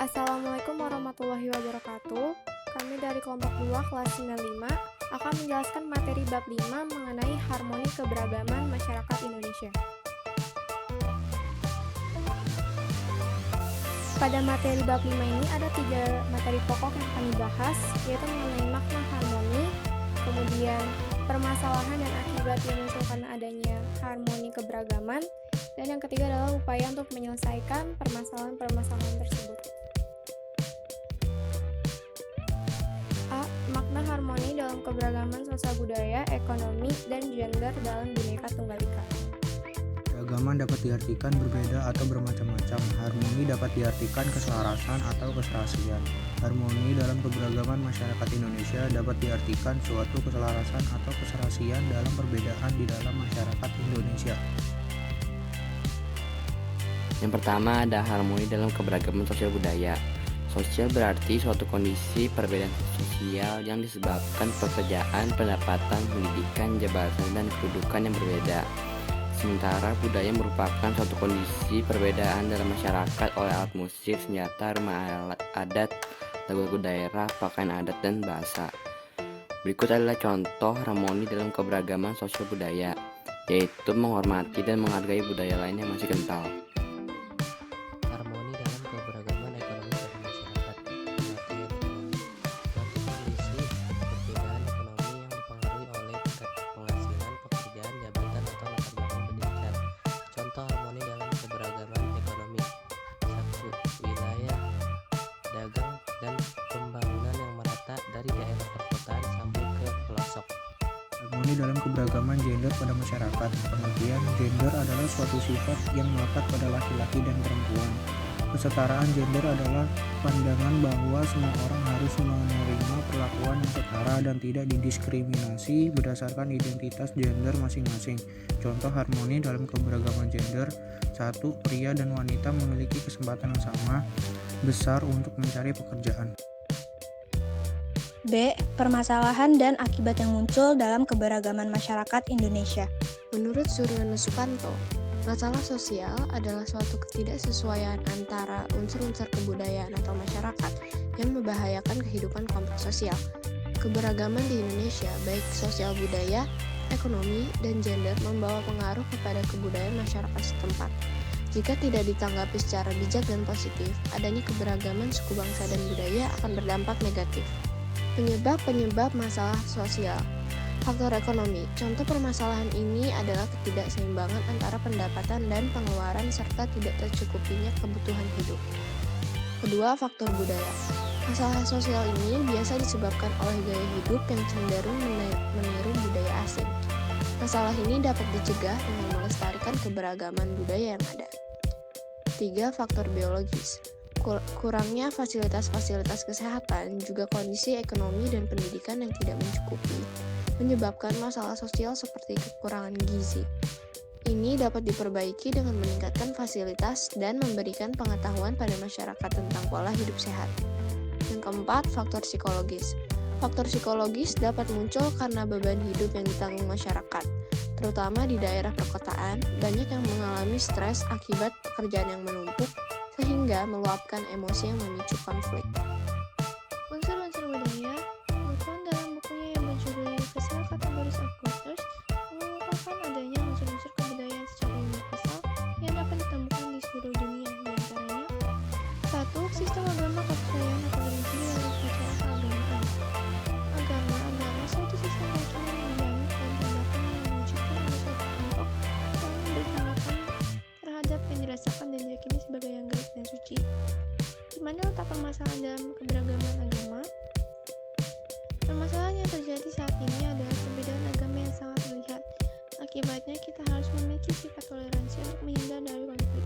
Assalamualaikum warahmatullahi wabarakatuh. Kami dari kelompok 2 kelas 95 akan menjelaskan materi bab 5 mengenai harmoni keberagaman masyarakat Indonesia. Pada materi bab 5 ini ada 3 materi pokok yang akan dibahas, yaitu mengenai makna harmoni, kemudian permasalahan dan akibat yang muncul karena adanya harmoni keberagaman, dan yang ketiga adalah upaya untuk menyelesaikan permasalahan-permasalahan tersebut. A. Makna harmoni dalam keberagaman sosial budaya, ekonomi, dan gender dalam Bhinneka Tunggal Ika. Keberagaman dapat diartikan berbeda atau bermacam-macam. Harmoni dapat diartikan keselarasan atau keserasian. Harmoni dalam keberagaman masyarakat Indonesia dapat diartikan suatu keselarasan atau keserasian dalam perbedaan di dalam masyarakat Indonesia. Yang pertama ada harmoni dalam keberagaman sosial budaya. Sosial berarti suatu kondisi perbedaan sosial yang disebabkan pekerjaan, pendapatan, pendidikan, jabatan, dan kedudukan yang berbeda. Sementara budaya merupakan suatu kondisi perbedaan dalam masyarakat oleh alat musik, senjata, rumah adat, lagu-lagu daerah, pakaian adat, dan bahasa. Berikut adalah contoh harmoni dalam keberagaman sosial budaya, yaitu menghormati dan menghargai budaya lain yang masih kental. Harmoni dalam keberagaman ekonomi pada masyarakat. Pengertian ekonomi suatu kondisi perbedaan ekonomi yang dipengaruhi oleh tingkat penghasilan, pekerjaan, jabatan, atau latar belakang pendidikan. Contoh harmoni dalam keberagaman ekonomi: 1. Wilayah dagang dan pembangunan yang merata dari daerah perkotaan sampai ke pelosok. Harmoni dalam keberagaman gender pada masyarakat. Pengertian gender adalah suatu sifat yang melekat pada laki-laki dan perempuan. Kesetaraan gender adalah pandangan bahwa semua orang harus menerima perlakuan yang setara dan tidak didiskriminasi berdasarkan identitas gender masing-masing. Contoh harmoni dalam keberagaman gender: 1. Pria dan wanita memiliki kesempatan yang sama besar untuk mencari pekerjaan. B. Permasalahan dan akibat yang muncul dalam keberagaman masyarakat Indonesia. Menurut Suryono Sukanto, masalah sosial adalah suatu ketidaksesuaian antara unsur-unsur kebudayaan atau masyarakat yang membahayakan kehidupan kelompok sosial. Keberagaman di Indonesia, baik sosial budaya, ekonomi, dan gender, membawa pengaruh kepada kebudayaan masyarakat setempat. Jika tidak ditanggapi secara bijak dan positif, adanya keberagaman suku bangsa dan budaya akan berdampak negatif. Penyebab masalah sosial. Faktor ekonomi. Contoh permasalahan ini adalah ketidakseimbangan antara pendapatan dan pengeluaran serta tidak tercukupinya kebutuhan hidup. Kedua, faktor budaya. Masalah sosial ini biasa disebabkan oleh gaya hidup yang cenderung meniru budaya asing. Masalah ini dapat dicegah dengan melestarikan keberagaman budaya yang ada. 3. Faktor biologis. Kurangnya fasilitas-fasilitas kesehatan, juga kondisi ekonomi dan pendidikan yang tidak mencukupi, menyebabkan masalah sosial seperti kekurangan gizi. Ini dapat diperbaiki dengan meningkatkan fasilitas dan memberikan pengetahuan pada masyarakat tentang pola hidup sehat. Yang keempat, faktor psikologis. Faktor psikologis dapat muncul karena beban hidup yang ditanggung masyarakat, terutama di daerah perkotaan. Banyak yang mengalami stres akibat pekerjaan yang menumpuk, sehingga meluapkan emosi yang memicu konflik. Unsur-unsur budaya. Bukan dalam bukunya yang berjudul Universal Categories of Cultures mengungkapkan adanya unsur-unsur kebudayaan secara universal yang dapat ditemukan di seluruh dunia. Di antaranya: 1. Sistem agama kepercayaan atau religi dalam upacara keagamaan. Agama suatu sistem keyakinan yang dianut dan tindakan yang mewujudkan ada suatu kelompok yang bertanggapan terhadap yang dirasakan dan diyakini sebagai yang gaib dan suci. Di mana letak permasalahan dalam keberagaman agama? Permasalahan yang terjadi saat ini adalah perbedaan agama yang sangat terlihat. Akibatnya kita harus memiliki sifat toleransi untuk menghindar dari konflik.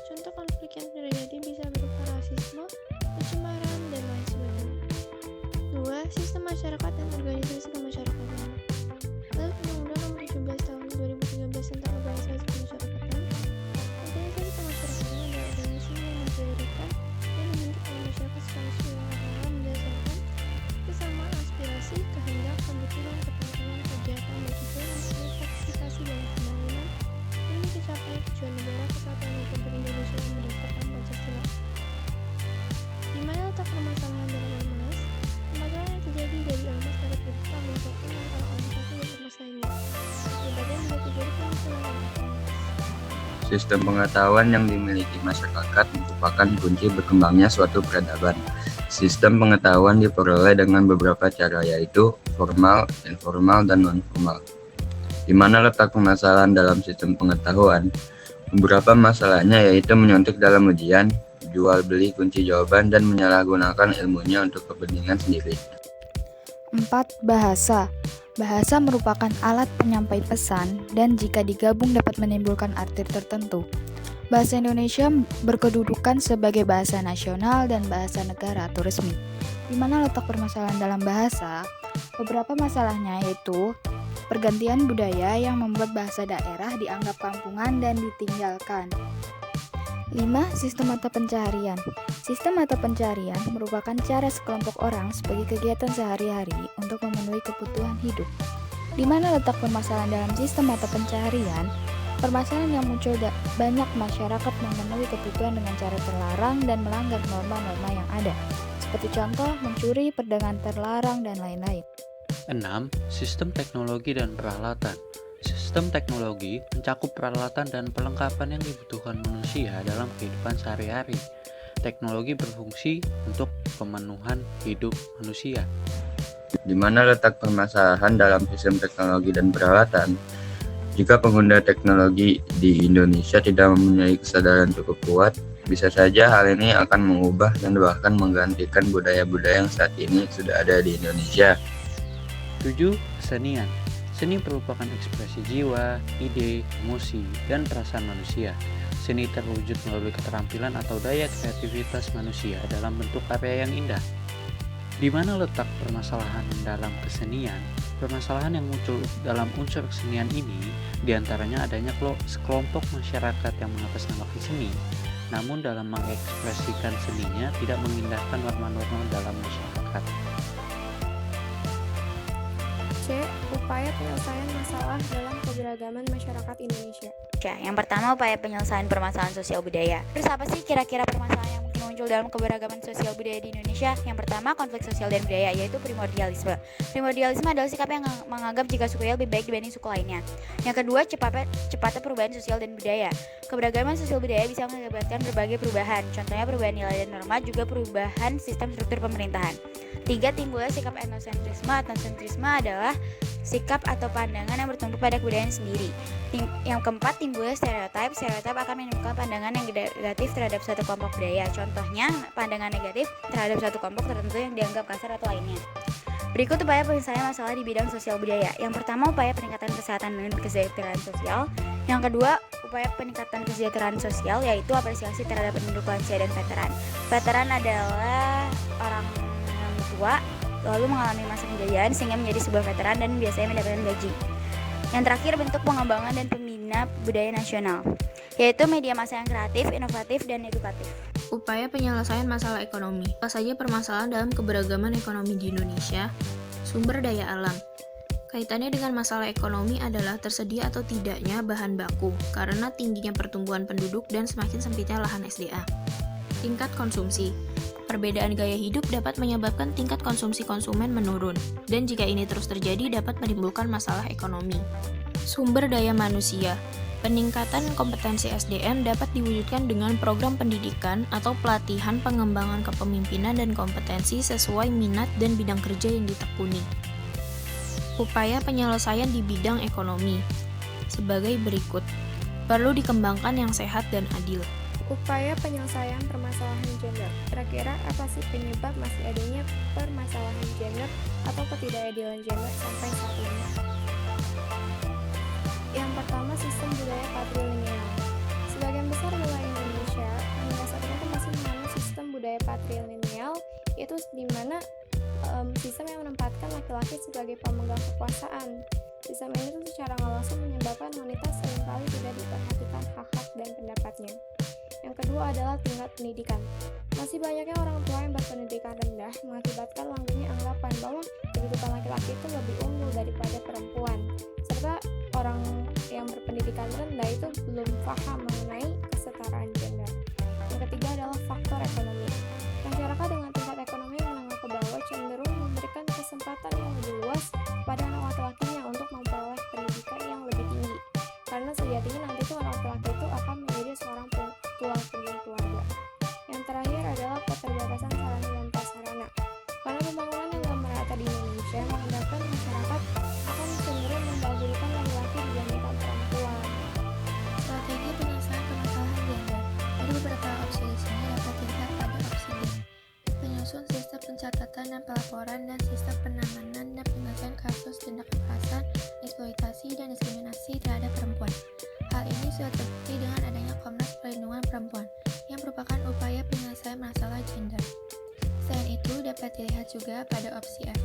Contoh konflik yang terjadi bisa berupa rasisme, pencemaran, dan lain sebagainya. 2. Sistem masyarakat dan organisasi kemasyarakatan. Menurut Undang-Undang Nomor 17 Tahun 2013 tentang Organisasi Kemasyarakatan, organisasi kemasyarakatan adalah organisasi yang didirikan dan dibentuk oleh masyarakat secara sukarela berdasarkan kesamaan aspirasi, kehendak, kebutuhan, kepentingan, kegiatan, dan tujuan untuk partisipasi dalam pembangunan demi mencapai tujuan negara kesatuan Republik Indonesia yang berdasarkan Sistem pengetahuan yang dimiliki masyarakat merupakan kunci berkembangnya suatu peradaban. Sistem pengetahuan diperoleh dengan beberapa cara, yaitu formal, informal, dan non-formal. Di mana letak permasalahan dalam sistem pengetahuan? Beberapa masalahnya yaitu menyontek dalam ujian, jual beli kunci jawaban, dan menyalahgunakan ilmunya untuk kepentingan sendiri. 4. Bahasa. Bahasa merupakan alat penyampai pesan dan jika digabung dapat menimbulkan arti tertentu. Bahasa Indonesia berkedudukan sebagai bahasa nasional dan bahasa negara atau resmi. Di mana letak permasalahan dalam bahasa? Beberapa masalahnya yaitu pergantian budaya yang membuat bahasa daerah dianggap kampungan dan ditinggalkan. 5. Sistem mata pencaharian. Sistem mata pencaharian merupakan cara sekelompok orang sebagai kegiatan sehari-hari untuk memenuhi kebutuhan hidup. Di mana letak permasalahan dalam sistem mata pencaharian? Permasalahan yang muncul banyak masyarakat memenuhi kebutuhan dengan cara terlarang dan melanggar norma-norma yang ada. Seperti contoh, mencuri, perdagangan terlarang, dan lain-lain. 6. Sistem teknologi dan peralatan. Sistem teknologi mencakup peralatan dan perlengkapan yang dibutuhkan manusia dalam kehidupan sehari-hari. Teknologi berfungsi untuk pemenuhan hidup manusia. Di mana letak permasalahan dalam sistem teknologi dan peralatan? Jika pengguna teknologi di Indonesia tidak mempunyai kesadaran cukup kuat, bisa saja hal ini akan mengubah dan bahkan menggantikan budaya-budaya yang saat ini sudah ada di Indonesia. 7. Kesenian. Seni merupakan ekspresi jiwa, ide, emosi, dan perasaan manusia. Seni terwujud melalui keterampilan atau daya kreativitas manusia dalam bentuk karya yang indah. Di mana letak permasalahan dalam kesenian? Permasalahan yang muncul dalam unsur kesenian ini diantaranya adanya sekelompok masyarakat yang mengatasnamakan seni, namun dalam mengekspresikan seninya tidak mengindahkan norma-norma dalam masyarakat. C. Upaya penyelesaian masalah dalam keberagaman masyarakat Indonesia. Yang pertama, upaya penyelesaian permasalahan sosial budaya. Terus apa sih kira-kira permasalahan yang mungkin muncul dalam keberagaman sosial budaya di Indonesia? Yang pertama, konflik sosial dan budaya, yaitu primordialisme. Primordialisme adalah sikap yang menganggap jika sukunya lebih baik dibanding suku lainnya. Yang kedua, cepatnya perubahan sosial dan budaya. Keberagaman sosial budaya bisa mengakibatkan berbagai perubahan, contohnya perubahan nilai dan norma, juga perubahan sistem struktur pemerintahan. 3. Timbulnya sikap etnosentrisme. Etnosentrisme adalah sikap atau pandangan yang bertumpu pada kebudayaan sendiri. Yang keempat, timbulnya stereotip. Stereotip akan menimbulkan pandangan yang negatif terhadap suatu kelompok budaya. Contohnya, pandangan negatif terhadap suatu kelompok tertentu yang dianggap kasar atau lainnya. Berikut upaya penyelesaian masalah di bidang sosial budaya. Yang pertama, upaya peningkatan kesehatan dan kesejahteraan sosial. Yang kedua, upaya peningkatan kesejahteraan sosial, yaitu apresiasi terhadap penduduk lansia dan veteran. Veteran adalah orang tua lalu mengalami masa penjajahan sehingga menjadi sebuah veteran dan biasanya mendapatkan gaji. Yang terakhir, bentuk pengembangan dan pembina budaya nasional, yaitu media massa yang kreatif, inovatif, dan edukatif. Upaya penyelesaian masalah ekonomi. Apa saja permasalahan dalam keberagaman ekonomi di Indonesia? Sumber daya alam. Kaitannya dengan masalah ekonomi adalah tersedia atau tidaknya bahan baku karena tingginya pertumbuhan penduduk dan semakin sempitnya lahan SDA. Tingkat konsumsi. Perbedaan gaya hidup dapat menyebabkan tingkat konsumsi konsumen menurun, dan jika ini terus terjadi dapat menimbulkan masalah ekonomi. Sumber daya manusia. Peningkatan kompetensi SDM dapat diwujudkan dengan program pendidikan atau pelatihan pengembangan kepemimpinan dan kompetensi sesuai minat dan bidang kerja yang ditekuni. Upaya penyelesaian di bidang ekonomi. Sebagai berikut. Perlu dikembangkan yang sehat dan adil. Upaya penyelesaian permasalahan gender. Kira-kira apa sih penyebab masih adanya permasalahan gender atau ketidakadilan gender sampai saat ini? Yang pertama, sistem budaya patrilineal. Sebagian besar wilayah Indonesia hingga saat ini masih menganut sistem budaya patrilineal, yaitu di mana sistem yang menempatkan laki-laki sebagai pemegang kekuasaan. Sistem ini tuh secara nggak langsung menyebabkan wanita seringkali tidak diperhatikan hak-hak dan pendapatnya. Yang kedua adalah tingkat pendidikan. Masih banyaknya orang tua yang berpendidikan rendah mengakibatkan langgengnya anggapan bahwa kedudukan laki-laki itu lebih unggul daripada perempuan, serta orang yang berpendidikan rendah itu belum paham mengenai kesetaraan gender. Yang ketiga adalah faktor ekonomi. Masyarakat dengan tingkat ekonomi menengah ke bawah cenderung memberikan kesempatan yang lebih luas pada anak laki-lakinya untuk memperoleh pendidikan yang lebih tinggi, karena sejatinya nanti tuh anak laki-laki itu akan dengan pelaporan dan sistem penanganan dan penyelesaian kasus tindak kekerasan, eksploitasi, dan diskriminasi terhadap perempuan. Hal ini sudah terbukti dengan adanya Komnas Perlindungan Perempuan, yang merupakan upaya penyelesaian masalah gender. Selain itu, dapat dilihat juga pada opsi F,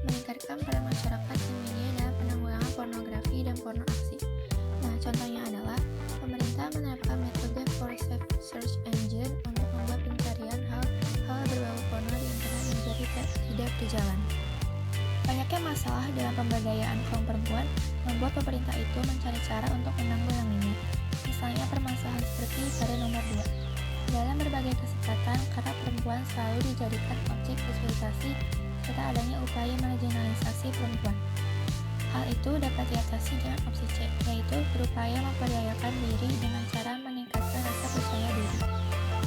meningkatkan peran masyarakat dan media dalam penanggulangan pornografi dan porno aksi. Nah, contohnya adalah pemerintah menerapkan metode for safe search engine untuk membuat pencarian hal berbau porno di internet menjadi tidak berjalan. Banyaknya masalah dalam pemberdayaan kaum perempuan membuat pemerintah itu mencari cara untuk menanggulanginya. Misalnya permasalahan seperti pada nomor 2. Dalam berbagai kesempatan, karena perempuan selalu dijadikan objek eksploitasi serta adanya upaya marginalisasi perempuan. Hal itu dapat diatasi dengan opsi C, yaitu berupaya memperdayakan diri dengan cara meningkatkan rasa percaya diri.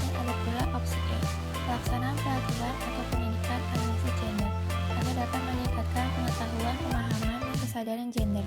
Dan ada pula opsi E, pelaksanaan pelatihan atau pendidikan analisis gender, agar dapat meningkatkan pengetahuan, pemahaman, dan kesadaran gender.